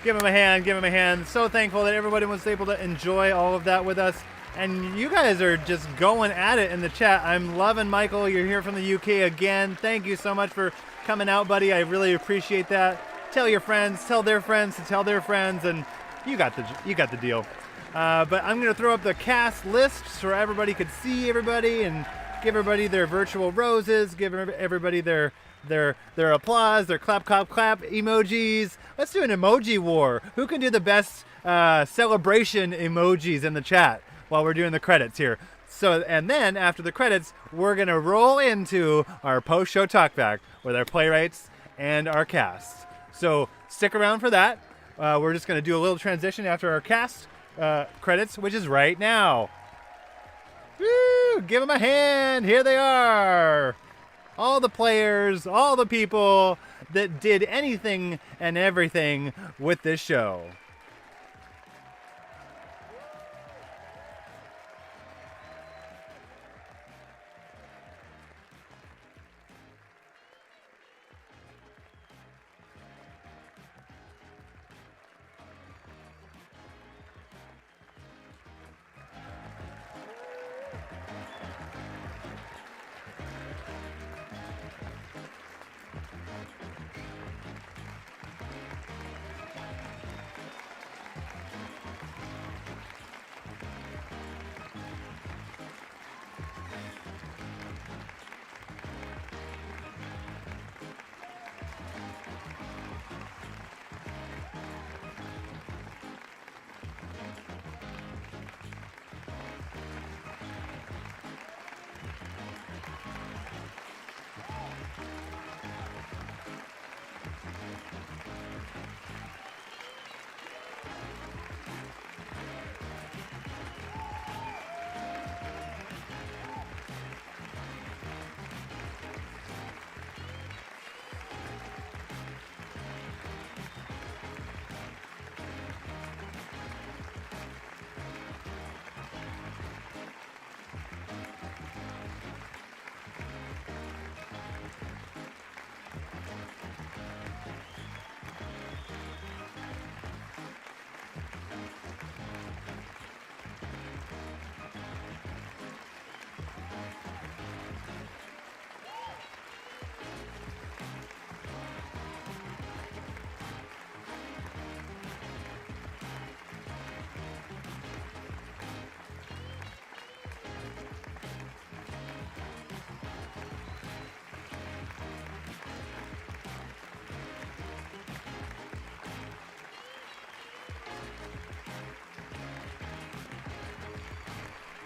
Give him a hand, give him a hand. So thankful that everybody was able to enjoy all of that with us. And you guys are just going at it in the chat. I'm loving Michael. You're here from the UK again. Thank you so much for coming out, buddy. I really appreciate that. Tell your friends, tell their friends to tell their friends, and you got the deal. But I'm going to throw up the cast list so everybody could see everybody and give everybody their virtual roses, give everybody their applause, their clap, clap, clap emojis. Let's do an emoji war. Who can do the best celebration emojis in the chat while we're doing the credits here? So, and then after the credits, we're going to roll into our post-show talkback with our playwrights and our cast. So stick around for that. We're just going to do a little transition after our cast credits, which is right now. Woo! Give them a hand. Here they are. All the players, all the people that did anything and everything with this show.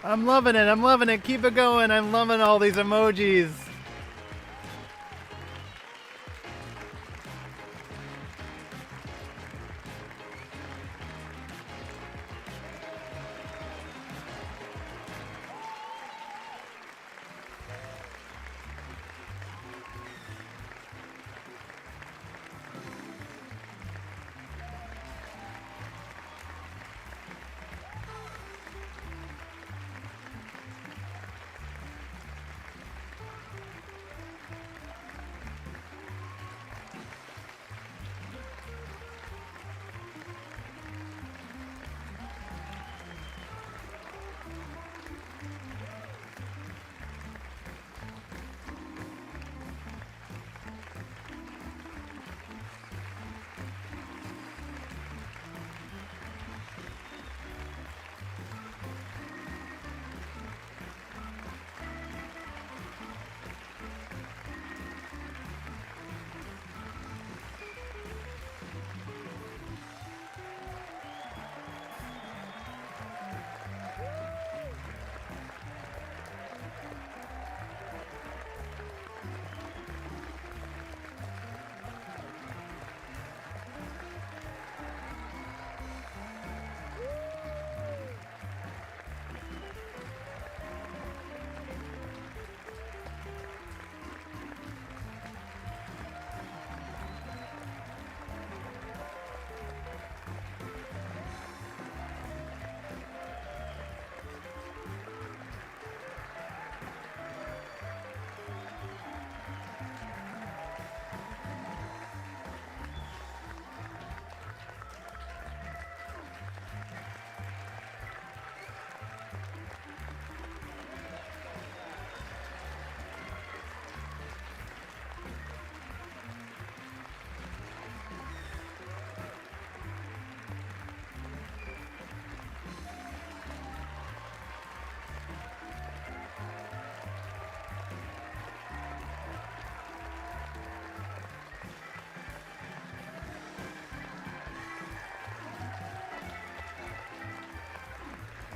I'm loving it. I'm loving it. Keep it going. I'm loving all these emojis.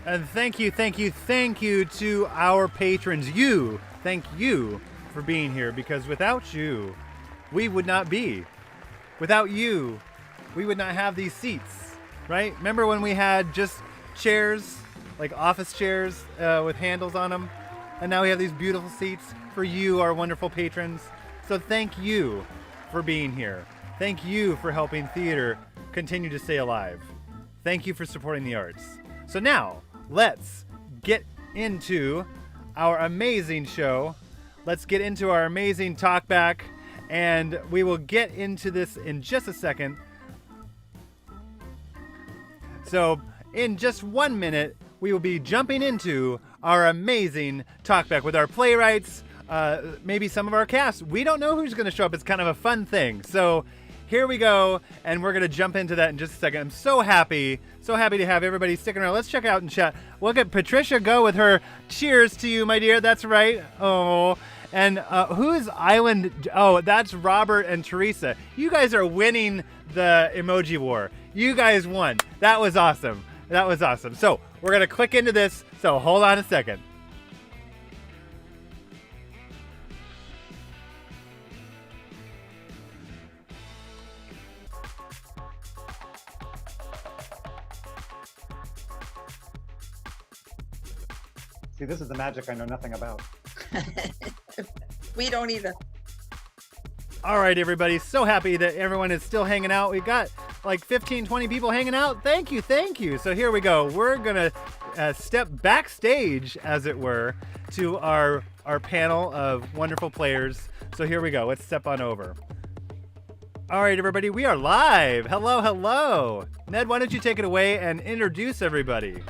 And thank you to our patrons. Thank you for being here, because without you, we would not be. Without you, we would not have these seats, right? Remember when we had just chairs, like office chairs with handles on them? And now we have these beautiful seats for you, our wonderful patrons. So thank you for being here. Thank you for helping theater continue to stay alive. Thank you for supporting the arts. So now, let's get into our amazing show. Let's get into our amazing talkback, and we will get into this in just a second. So, in just 1 minute, we will be jumping into our amazing talkback with our playwrights, maybe some of our cast. We don't know who's going to show up. It's kind of a fun thing. So here we go, and we're going to jump into that in just a second. I'm so happy to have everybody sticking around. Let's check out in chat. Look at Patricia go with her cheers to you, my dear. That's right. Oh, and who's Island? Oh, that's Robert and Teresa. You guys are winning the emoji war. You guys won. That was awesome. So we're going to click into this. So hold on a second. See, this is the magic I know nothing about. We don't either. All right, everybody. So happy that everyone is still hanging out. We've got like 15, 20 people hanging out. Thank you. So here we go. We're going to step backstage, as it were, to our panel of wonderful players. So here we go. Let's step on over. All right, everybody. We are live. Hello. Ned, why don't you take it away and introduce everybody?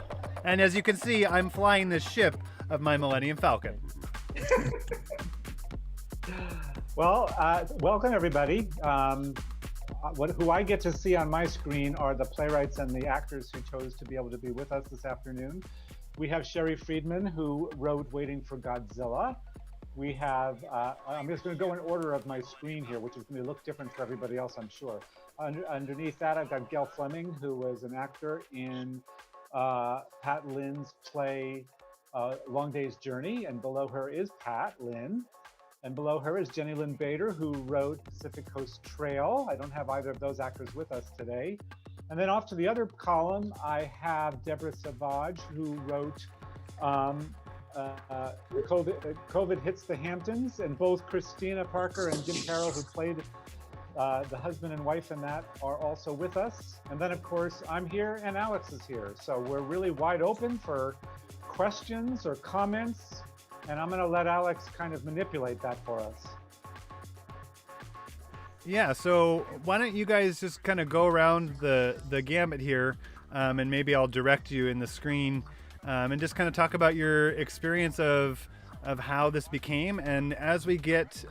And as you can see, I'm flying this ship of my Millennium Falcon. Well, welcome everybody. Who I get to see on my screen are the playwrights and the actors who chose to be able to be with us this afternoon. We have Sherry Friedman, who wrote Waiting for Godzilla. We have, I'm just going to go in order of my screen here, which is going to look different for everybody else, I'm sure. Underneath that, I've got Gail Fleming, who was an actor in Pat Lynn's play Long Day's Journey, and below her is Pat Lynn, and below her is Jenny Lynn Bader, who wrote Pacific Coast Trail. I don't have either of those actors with us today. And then off to the other column, I have Deborah Savage, who wrote COVID Hits the Hamptons, and both Christina Parker and Jim Carroll, who played the husband and wife in that, are also with us. And then, of course, I'm here and Alex is here. So we're really wide open for questions or comments, and I'm going to let Alex kind of manipulate that for us. Yeah, so why don't you guys just kind of go around the gamut here, and maybe I'll direct you in the screen, and just kind of talk about your experience of how this became. And as we get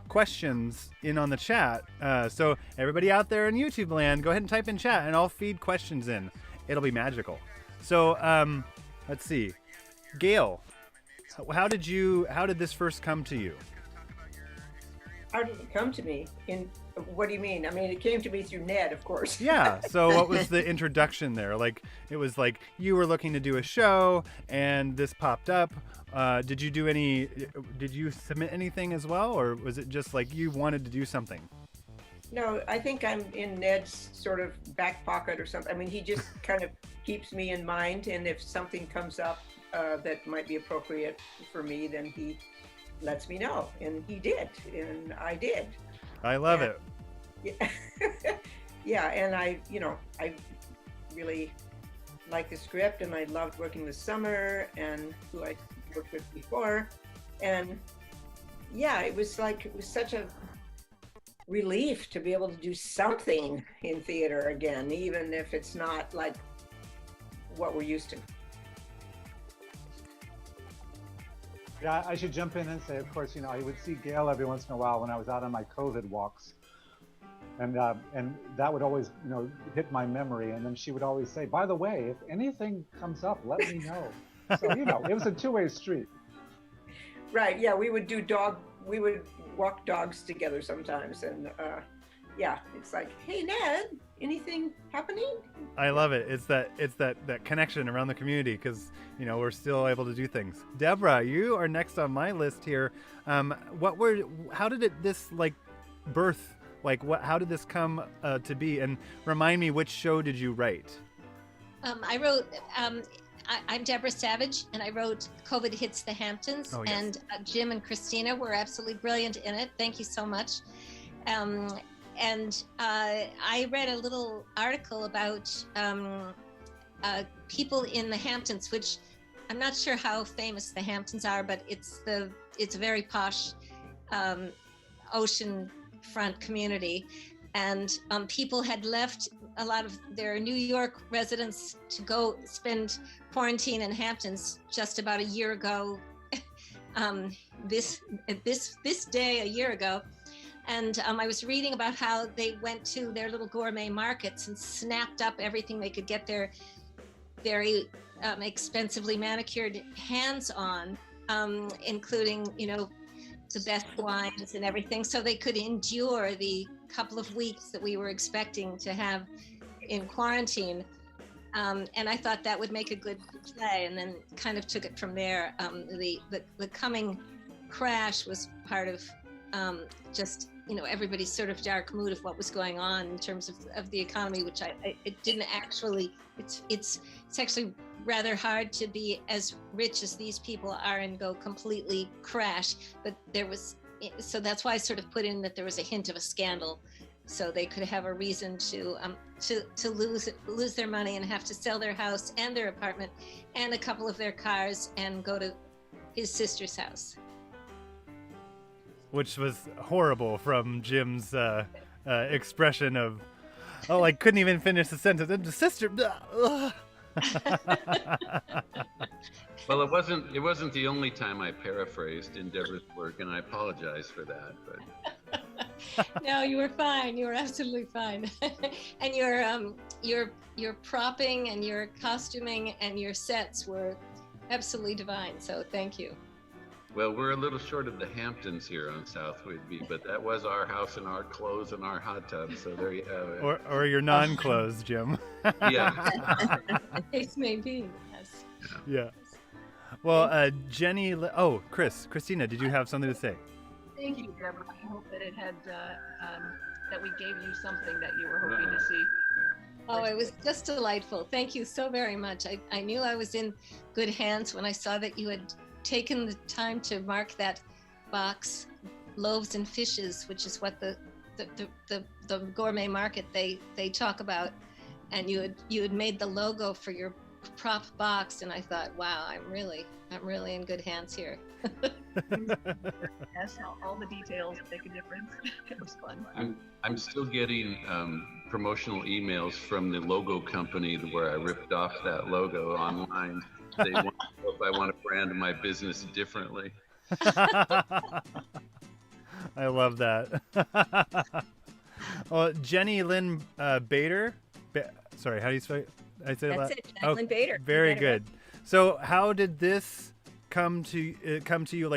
questions in on the chat, so everybody out there in YouTube land, go ahead and type in chat and I'll feed questions in. It'll be magical. So let's see, Gail, how did this first come to you? How did it come to me? What do you mean? I mean, it came to me through Ned, of course. Yeah. So what was the introduction there? Like, it was like you were looking to do a show and this popped up. Did you submit anything as well? Or was it just like you wanted to do something? No, I think I'm in Ned's sort of back pocket or something. I mean, he just kind of keeps me in mind. And if something comes up that might be appropriate for me, then he lets me know. And he did. And I did. I love it. Yeah. Yeah. And I really liked the script, and I loved working with Summer and who I worked with before. And yeah, it was such a relief to be able to do something in theater again, even if it's not like what we're used to. Yeah, I should jump in and say, of course, I would see Gail every once in a while when I was out on my COVID walks. And that would always, hit my memory. And then she would always say, by the way, if anything comes up, let me know. So, it was a two-way street. Right. Yeah. We would walk dogs together sometimes. And yeah, it's like, hey, Ned, anything happening. I love it. It's that connection around the community, because we're still able to do things. Deborah, you are next on my list here. How did this birth? How did this come to be? And remind me, which show did you write? I wrote. I'm Deborah Savage, and I wrote "COVID Hits the Hamptons," Oh, yes. and Jim and Christina were absolutely brilliant in it. Thank you so much. And I read a little article about people in the Hamptons, which I'm not sure how famous the Hamptons are, but it's a very posh oceanfront community, and people had left a lot of their New York residents to go spend quarantine in Hamptons just about a year ago. This day a year ago. And I was reading about how they went to their little gourmet markets and snapped up everything they could get their very expensively manicured hands on, including, the best wines and everything, so they could endure the couple of weeks that we were expecting to have in quarantine. And I thought that would make a good play, and then kind of took it from there. The coming crash was part of just everybody's sort of dark mood of what was going on in terms of the economy, which it didn't actually. It's actually rather hard to be as rich as these people are and go completely crash. But so that's why I sort of put in that there was a hint of a scandal, so they could have a reason to lose their money and have to sell their house and their apartment and a couple of their cars and go to his sister's house. Which was horrible from Jim's expression of, I couldn't even finish the sentence. And the sister. Well, it wasn't the only time I paraphrased in Deborah's work, and I apologize for that. But No, you were fine. You were absolutely fine. And your propping and your costuming and your sets were absolutely divine. So thank you. Well, we're a little short of the Hamptons here on South Whitby, but that was our house and our clothes and our hot tub. So there you have it. Or your non-clothes, Jim. Yeah. Case may be, yes. Yeah. Well, Jenny. Christina, did you have something to say? Thank you, Deborah. I hope that it had that we gave you something that you were hoping to see. Oh, it was just delightful. Thank you so very much. I knew I was in good hands when I saw that you had taken the time to mark that box, loaves and fishes, which is what the gourmet market they talk about, and you had made the logo for your prop box, and I thought, wow, I'm really in good hands here. Yes, all the details make a difference. It was fun. I'm still getting promotional emails from the logo company where I ripped off that logo online. They want to know if I want to brand my business differently. I love that. Well, Jenny Lynn Bader. Sorry, how do you say it? I say That's that? it, Jenny Lynn Bader. Very good. So, how did this come to you?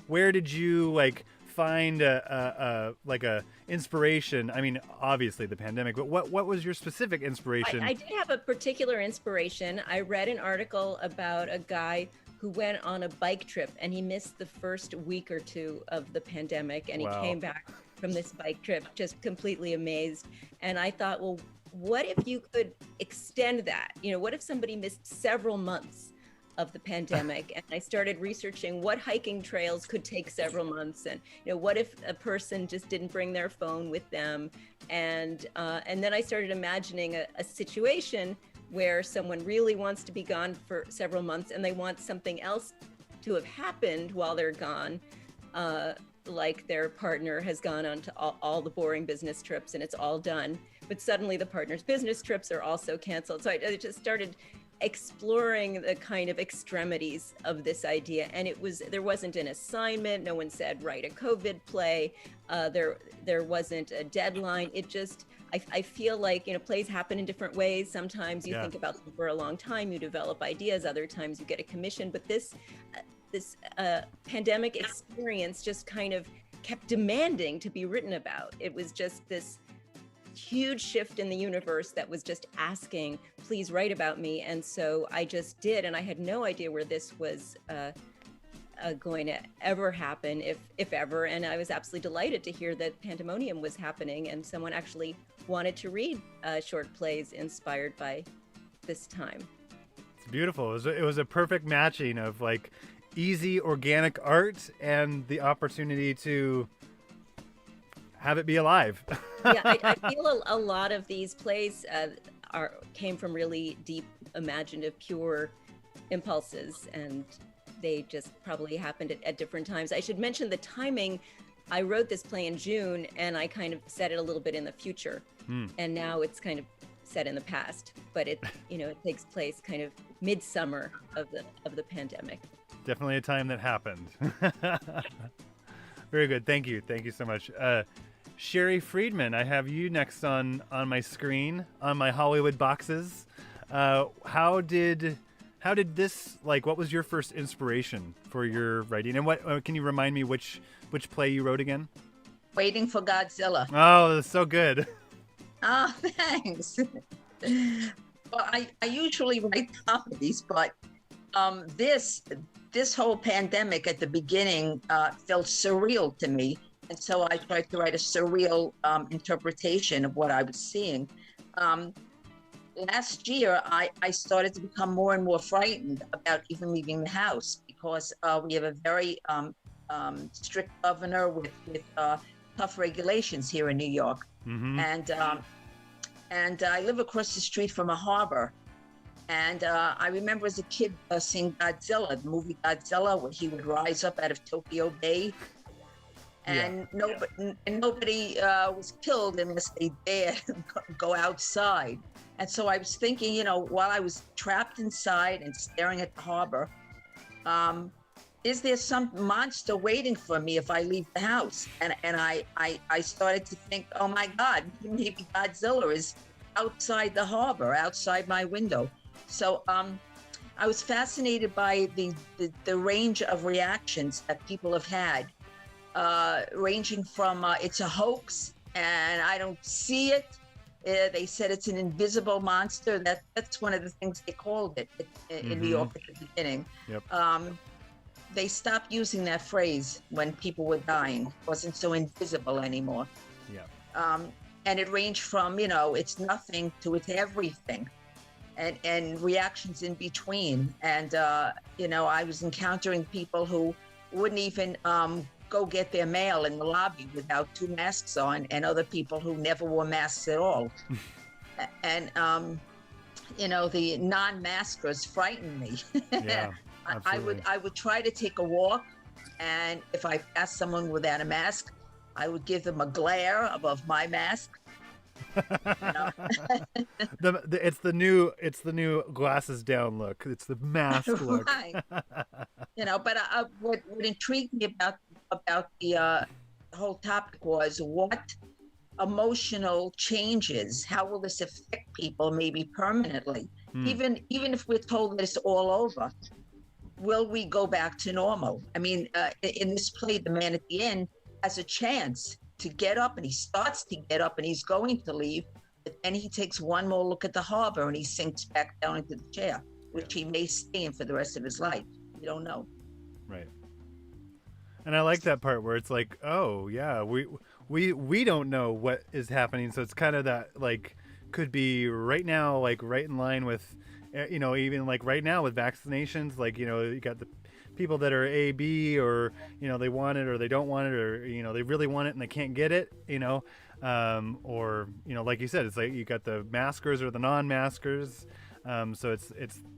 Where did you find a inspiration? I mean, obviously the pandemic, but what was your specific inspiration? I did have a particular inspiration. I read an article about a guy who went on a bike trip, and he missed the first week or two of the pandemic, and he came back from this bike trip just completely amazed. And I thought, well, what if you could extend that? What if somebody missed several months of the pandemic? And I started researching what hiking trails could take several months, and what if a person just didn't bring their phone with them, and then I started imagining a situation where someone really wants to be gone for several months and they want something else to have happened while they're gone, like their partner has gone on to all the boring business trips and it's all done, but suddenly the partner's business trips are also canceled. So I just started exploring the kind of extremities of this idea, and there wasn't an assignment. No one said write a COVID play. There wasn't a deadline. It just I feel like plays happen in different ways. Sometimes you think about them for a long time, you develop ideas. Other times you get a commission. But this pandemic experience just kind of kept demanding to be written about. It was just this huge shift in the universe that was just asking, please write about me. And so I just did, and I had no idea where this was going to ever happen, if ever. And I was absolutely delighted to hear that Pandemonium was happening and someone actually wanted to read short plays inspired by this time. It's beautiful. It was a perfect matching of like easy organic art and the opportunity to have it be alive. Yeah, I feel a lot of these plays came from really deep, imaginative, pure impulses, and they just probably happened at different times. I should mention the timing. I wrote this play in June, and I kind of set it a little bit in the future, and now it's kind of set in the past. But it takes place kind of midsummer of the pandemic. Definitely a time that happened. Very good. Thank you so much. Sherry Friedman, I have you next on my screen, on my Hollywood boxes. How did this, like, what was your first inspiration for your writing? And what can you remind me which play you wrote again? Waiting for Godzilla. Oh, that's so good. Oh, thanks. Well, I usually write comedies, but this whole pandemic at the beginning felt surreal to me. And so I tried to write a surreal interpretation of what I was seeing. Last year, I started to become more and more frightened about even leaving the house because we have a very strict governor with tough regulations here in New York. Mm-hmm. And I live across the street from a harbor. And I remember as a kid seeing Godzilla, the movie Godzilla, where he would rise up out of Tokyo Bay. And nobody was killed unless they dared go outside. And so I was thinking, while I was trapped inside and staring at the harbor, is there some monster waiting for me if I leave the house? And I started to think, oh my God, maybe Godzilla is outside the harbor, outside my window. So I was fascinated by the range of reactions that people have had. Ranging from it's a hoax and I don't see it. They said it's an invisible monster. That's one of the things they called it in New York at the beginning. Yep. They stopped using that phrase when people were dying. It wasn't so invisible anymore. Yeah. And it ranged from, it's nothing to it's everything. And reactions in between. And, I was encountering people who wouldn't even go get their mail in the lobby without 2 masks on, and other people who never wore masks at all. And, the non-maskers frightened me. Yeah, I would try to take a walk, and if I passed someone without a mask, I would give them a glare above my mask. It's the new glasses down look. It's the mask look. Right. But what intrigued me about the whole topic was what emotional changes, how will this affect people maybe permanently? Even if we're told that it's all over, will we go back to normal? I mean, in this play, the man at the end has a chance to get up, and he starts to get up and he's going to leave, but then he takes one more look at the harbor and he sinks back down into the chair, which he may stay in for the rest of his life. You don't know. Right. And I like that part where it's like, oh yeah, we don't know what is happening. So it's kind of that, like, could be right now, like right in line with, even like right now with vaccinations, like, you got the people that are A, B, or, they want it or they don't want it, or, they really want it and they can't get it, or, like you said, it's like you got the maskers or the non-maskers. So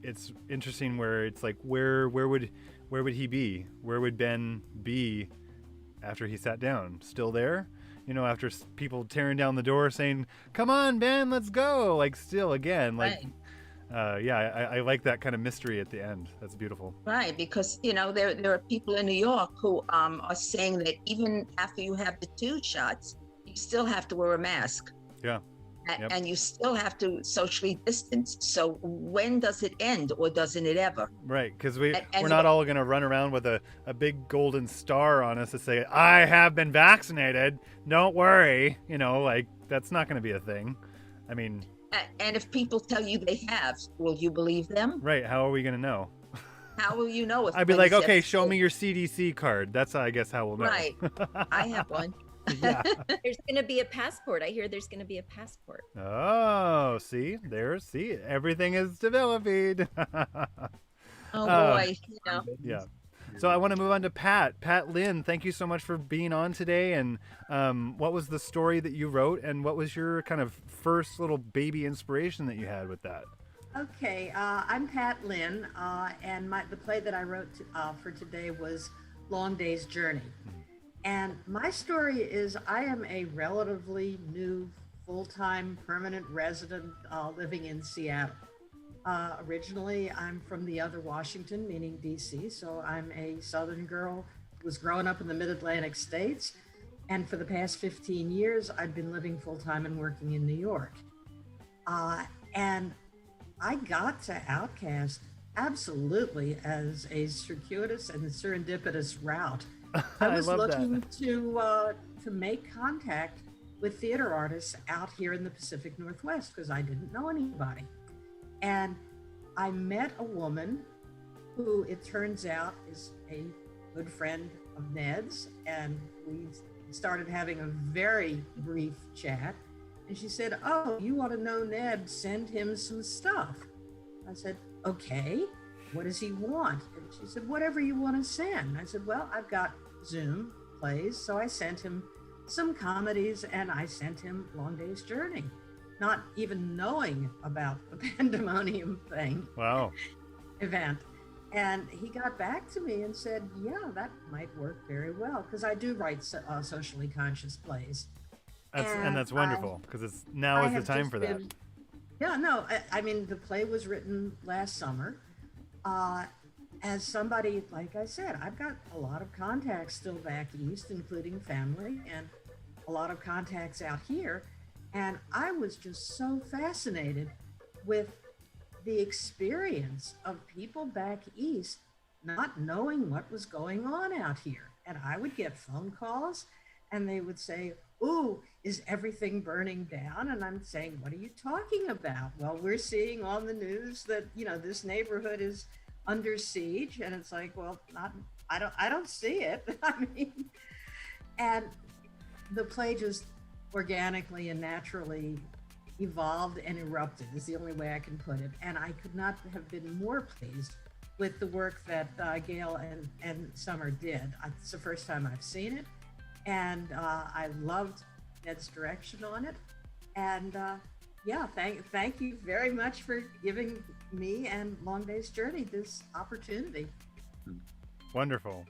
it's interesting where it's like, where would he be? Where would Ben be after he sat down? Still there? After people tearing down the door saying, come on, Ben, let's go. Like, still again, like, right. I like that kind of mystery at the end. That's beautiful. Right, because, there are people in New York who are saying that even after you have the 2 shots, you still have to wear a mask. Yeah. Yep. And you still have to socially distance. So when does it end, or doesn't it ever? Right, because we're not all going to run around with a big golden star on us to say, I have been vaccinated. Don't worry. that's not going to be a thing. I mean, And if people tell you they have, will you believe them? right? How are we going to know? How will you know? If I'd be like, 27 okay, show me your CDC card. That's, I guess, how we'll know. Right. I have one. Yeah. There's going to be a passport. I hear there's going to be a passport. Oh, see, everything is developing. Oh boy, Yeah. So I want to move on to Pat. Pat Lynn, thank you so much for being on today. And what was the story that you wrote, and what was your kind of first little baby inspiration that you had with that? Okay, I'm Pat Lynn, and the play that I wrote for today was Long Day's Journey. And my story is I am a relatively new full-time permanent resident living in Seattle. Originally, I'm from the other Washington, meaning DC, so I'm a Southern girl who was growing up in the Mid-Atlantic states. And for the past 15 years, I've been living full-time and working in New York. And I got to Outcast absolutely as a circuitous and serendipitous route. I was looking to make contact with theater artists out here in the Pacific Northwest because I didn't know anybody. And I met a woman who, it turns out, is a good friend of Ned's, and we started having a very brief chat. And she said, "Oh, you want to know Ned? Send him some stuff." I said, "Okay, what does he want?" And she said, "Whatever you want to send." I said, "Well, I've got Zoom plays." So I sent him some comedies, and I sent him Long Day's Journey, not even knowing about the Pandemonium event. And he got back to me and said, "Yeah, that might work very well," because I do write socially conscious plays. And that's wonderful, because now is the time for that. Yeah, no, I mean, the play was written last summer. As somebody, like I said, I've got a lot of contacts still back east, including family, and a lot of contacts out here. And I was just so fascinated with the experience of people back east not knowing what was going on out here. And I would get phone calls and they would say, "Ooh, is everything burning down?" And I'm saying, "What are you talking about?" "Well, we're seeing on the news that, this neighborhood is under siege." And it's like, well, I don't see it. I mean, and the play just organically and naturally evolved and erupted is the only way I can put it. And I could not have been more pleased with the work that Gail and Summer did. It's the first time I've seen it. And I loved Ned's direction on it. And thank you very much for giving me and Long Day's Journey this opportunity. Wonderful.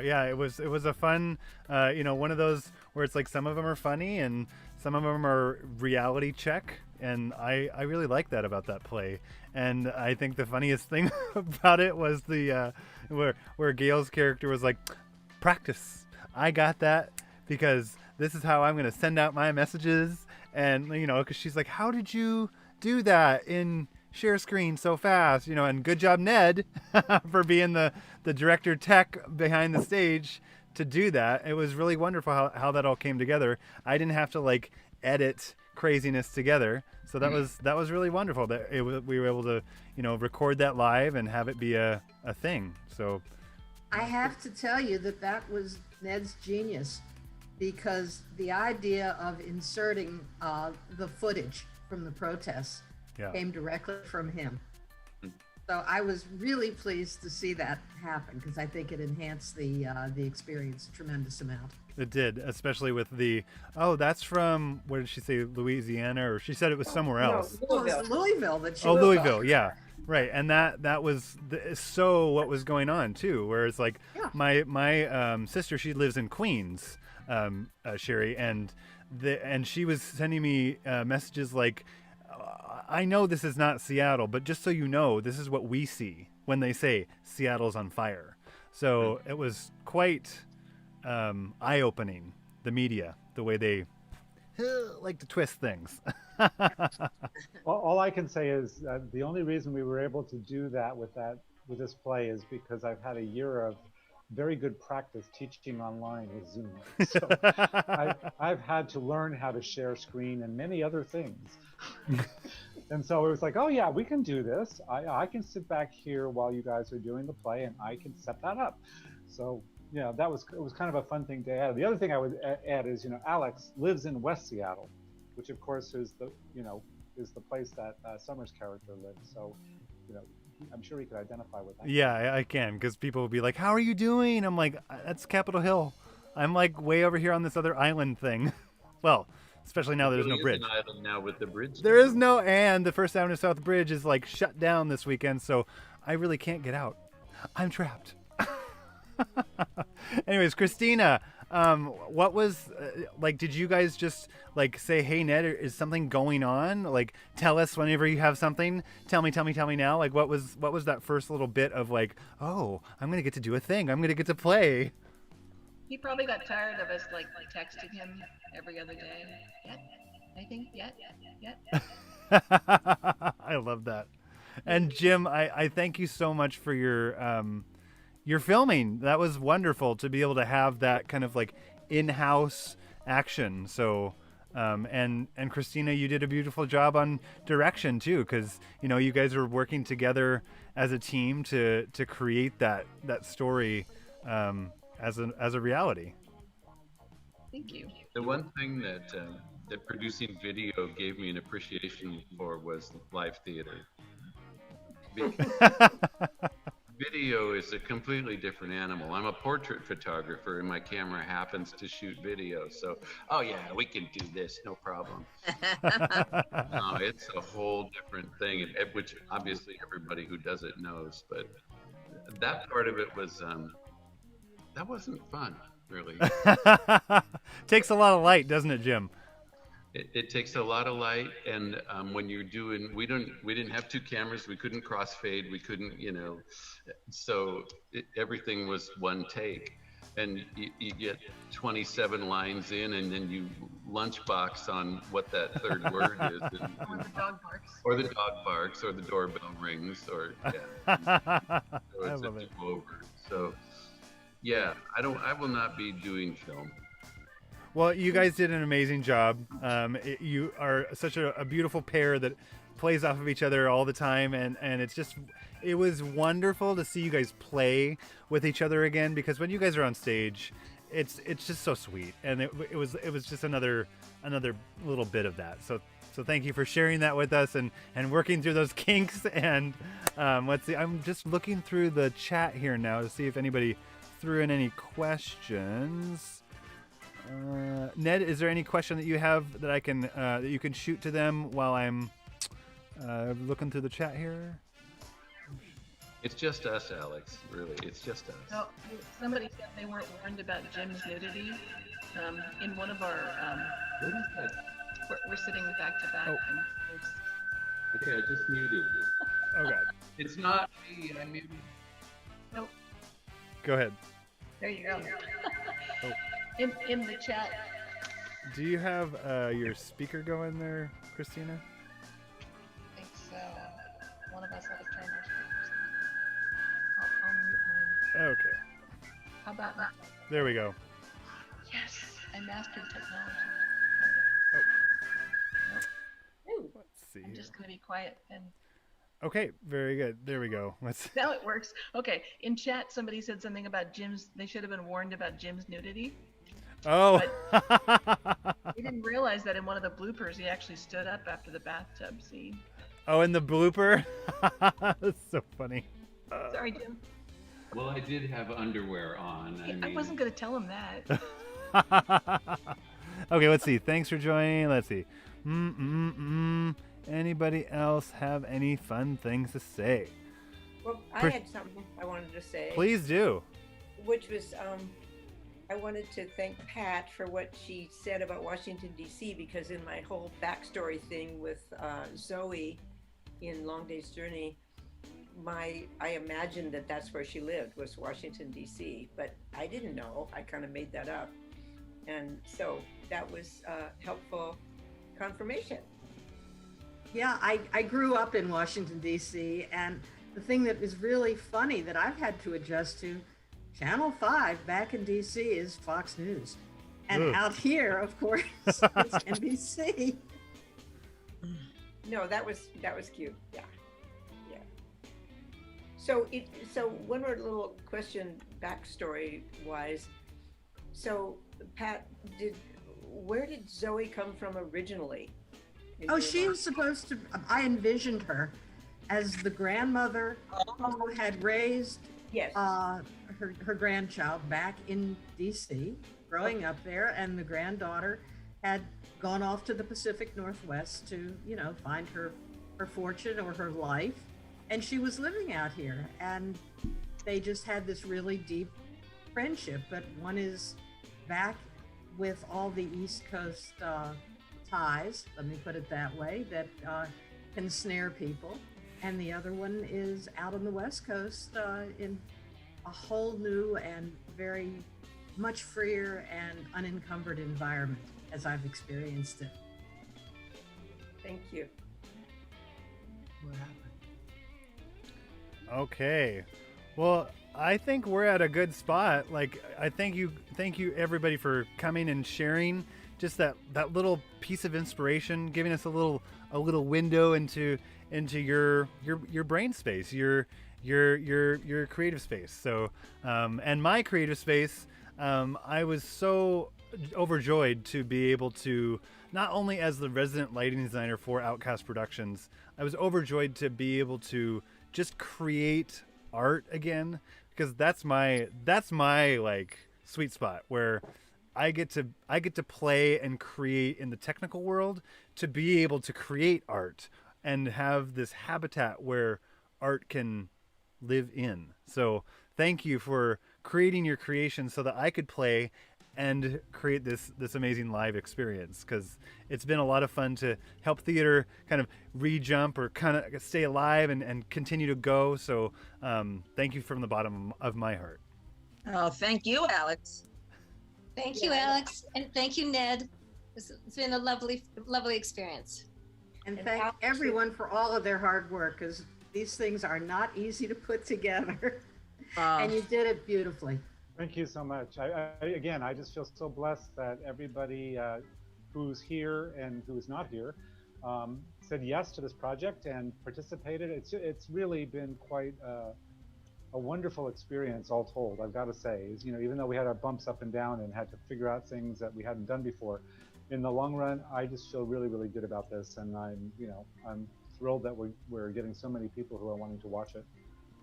Yeah, it was a fun, one of those where it's like some of them are funny and some of them are reality check. And I really like that about that play. And I think the funniest thing about it was the where Gail's character was like, "Practice. I got that because this is how I'm going to send out my messages." And, because she's like, "How did you do that in share screen so fast?" And good job, Ned, for being the director tech behind the stage to do that. It was really wonderful how that all came together. I didn't have to edit craziness together. So that was really wonderful that we were able to, record that live and have it be a thing. So I have to tell you that was Ned's genius, because the idea of inserting the footage from the protests came directly from him. So I was really pleased to see that happen, because I think it enhanced the experience a tremendous amount. It did, especially with that's from, where did she say, Louisiana, or she said it was somewhere else? No, it was Louisville that she Louisville, yeah. Right, and that was so what was going on too, where it's like my sister, she lives in Queens, Sherry, and she was sending me messages like, "I know this is not Seattle, but just so you know, this is what we see when they say Seattle's on fire." So it was quite eye-opening, the media, the way they like to twist things. Well, all I can say is the only reason we were able to do that with this play is because I've had a year of very good practice teaching online with Zoom. So I've had to learn how to share screen and many other things. And so it was like, oh yeah, we can do this. I can sit back here while you guys are doing the play and I can set that up. So yeah, it was kind of a fun thing to add. The other thing I would add is, Alex lives in West Seattle, which of course is the place that Summer's character lives. So, I'm sure he could identify with that. Yeah, I can, because people will be like, how are you doing? I'm like, that's Capitol Hill. I'm like way over here on this other island thing. Well, especially now there's no bridge. An island now with the bridge. There is no, and the First Avenue South Bridge is like shut down this weekend, so I really can't get out. I'm trapped. Anyways, Christina, what was did you guys just say, hey Ned, is something going on? Like, tell us whenever you have something. Tell me now. Like, what was that first little bit of oh, I'm gonna get to do a thing. I'm gonna get to play. He probably got tired of us texting him every other day. Yet? Anything? Yet? I love that. And Jim, I thank you so much for your filming. That was wonderful to be able to have that kind of in-house action. So, and Christina, you did a beautiful job on direction too, because you guys were working together as a team to create that story as a reality. Thank you. The one thing that producing video gave me an appreciation for was live theater. Video is a completely different animal. I'm a portrait photographer and my camera happens to shoot video. So, oh yeah, we can do this, no problem. No, it's a whole different thing, which obviously everybody who does it knows. But that part of it was, that wasn't fun, really. Takes a lot of light, doesn't it, Jim? It takes a lot of light, and when you're doing, we didn't have two cameras, we couldn't crossfade, we couldn't, so everything was one take, and you get 27 lines in, and then you lunchbox on what that third word is, or the dog barks, or the dog barks, or the doorbell rings, or so it's a do-over. So yeah, I will not be doing film. Well, you guys did an amazing job. You are such a beautiful pair that plays off of each other all the time, and it was wonderful to see you guys play with each other again, because when you guys are on stage, it's just so sweet, and it was just another little bit of that. So thank you for sharing that with us and working through those kinks. And let's see, I'm just looking through the chat here now to see if anybody threw in any questions. Ned, is there any question that you have that I can that you can shoot to them while I'm looking through the chat here? It's just us, Alex. Really, it's just us. No, somebody said they weren't warned about Jim's nudity. In one of our, we're sitting back to back. Oh. Okay, I just muted. Oh God. It's not me. I muted. Nope. Go ahead. There you go. Oh. In the chat. Do you have your speaker going there, Christina? I think so. One of us had to turn our speakers. I'll mute mine. Okay. How about that? There we go. Yes, I mastered technology. Oh. Nope. Let's see. I'm just gonna be quiet and. Okay, very good. There we go. Now it works. Okay, in chat somebody said something about Jim's. They should have been warned about Jim's nudity. Oh. We didn't realize that in one of the bloopers he actually stood up after the bathtub scene. Oh, in the blooper? That's so funny. Sorry, Jim. Well, I did have underwear on. I wasn't going to tell him that. Okay, let's see. Thanks for joining. Let's see. Anybody else have any fun things to say? Well, I had something I wanted to say. Please do. Which was, I wanted to thank Pat for what she said about Washington, D.C., because in my whole backstory thing with Zoey in Long Day's Journey, I imagined that that's where she lived, was Washington, D.C., but I didn't know. I kind of made that up. And so that was helpful confirmation. Yeah, I grew up in Washington, D.C., and the thing that is really funny that I've had to adjust to Channel 5 back in DC is Fox News. And Ugh. out here, of course, it's NBC. No, that was cute. Yeah. Yeah. So one more little question backstory wise. So Pat, where did Zoey come from originally? Oh, she was supposed to, I envisioned her as the grandmother who had raised Yes. her grandchild back in DC, growing up there, and the granddaughter had gone off to the Pacific Northwest to, find her fortune or her life. And she was living out here, and they just had this really deep friendship. But one is back with all the East Coast ties, let me put it that way, that can snare people. And the other one is out on the West Coast in a whole new and very much freer and unencumbered environment as I've experienced it. Thank you. What happened? Okay. Well, I think we're at a good spot. Like, I thank you everybody for coming and sharing just that little piece of inspiration, giving us a little window into your brain space, your creative space. So, and my creative space, I was so overjoyed to be able to, not only as the resident lighting designer for Outcast Productions, I was overjoyed to be able to just create art again, because that's my like sweet spot, where I get to play and create in the technical world, to be able to create art and have this habitat where art can live in. So thank you for creating your creation so that I could play and create this amazing live experience, because it's been a lot of fun to help theater kind of re-jump or kind of stay alive and continue to go. So thank you from the bottom of my heart. Oh, thank you, Alex. Thank you, Alex. And thank you, Ned. It's been a lovely experience. And thank everyone for all of their hard work, because these things are not easy to put together. And you did it beautifully. Thank you so much. I just feel so blessed that everybody who's here and who's not here said yes to this project and participated. It's really been quite a wonderful experience, all told. I've got to say, even though we had our bumps up and down and had to figure out things that we hadn't done before, in the long run, I just feel really, really good about this, and I'm thrilled that we're getting so many people who are wanting to watch it.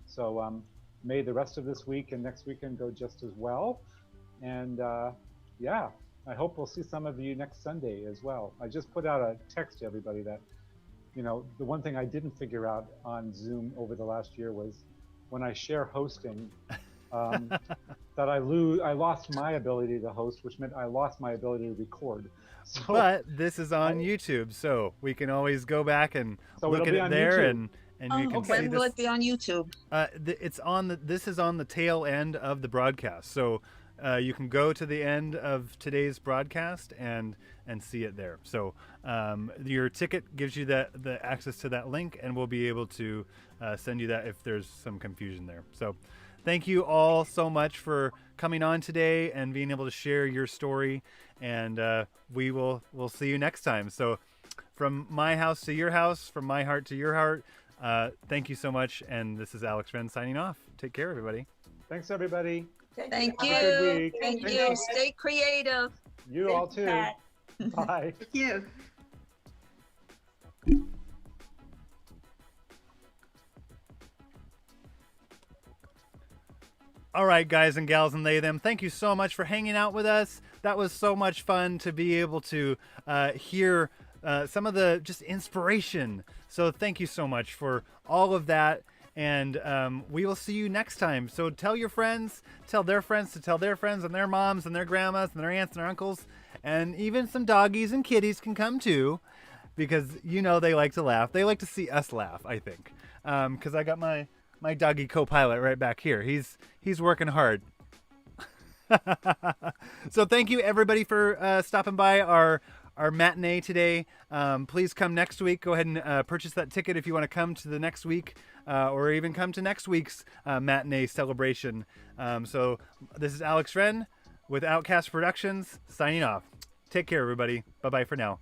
So. May the rest of this week and next weekend go just as well. And yeah, I hope we'll see some of you next Sunday as well. I just put out a text to everybody that, the one thing I didn't figure out on Zoom over the last year was when I share hosting, that I lost my ability to host, which meant I lost my ability to record. So, but this is on YouTube, so we can always go back and look at it there YouTube. And you can see when will this. it be on YouTube? This is on the tail end of the broadcast, so you can go to the end of today's broadcast and see it there. So your ticket gives you the access to that link, and we'll be able to send you that if there's some confusion there. So thank you all so much for coming on today and being able to share your story, and we'll see you next time. So from my house to your house, from my heart to your heart, thank you so much, and this is Alex Wren signing off. Take care, everybody. Thanks, everybody. Thank Have a good you. week. Thank you. Stay creative. You all too. Pat. Bye. Thank you. All right, guys and gals and they, them, thank you so much for hanging out with us. That was so much fun to be able to hear some of the just inspiration. So thank you so much for all of that. And we will see you next time. So tell your friends, tell their friends to tell their friends, and their moms and their grandmas and their aunts and their uncles. And even some doggies and kitties can come too, because they like to laugh. They like to see us laugh, I think. Because I got my doggy co-pilot right back here. He's working hard. So thank you everybody for stopping by our our matinee today. Please come next week. Go ahead and purchase that ticket if you want to come to the next week, or even come to next week's matinee celebration. So this is Alex Wren with Outcast Productions signing off. Take care, everybody. Bye-bye for now.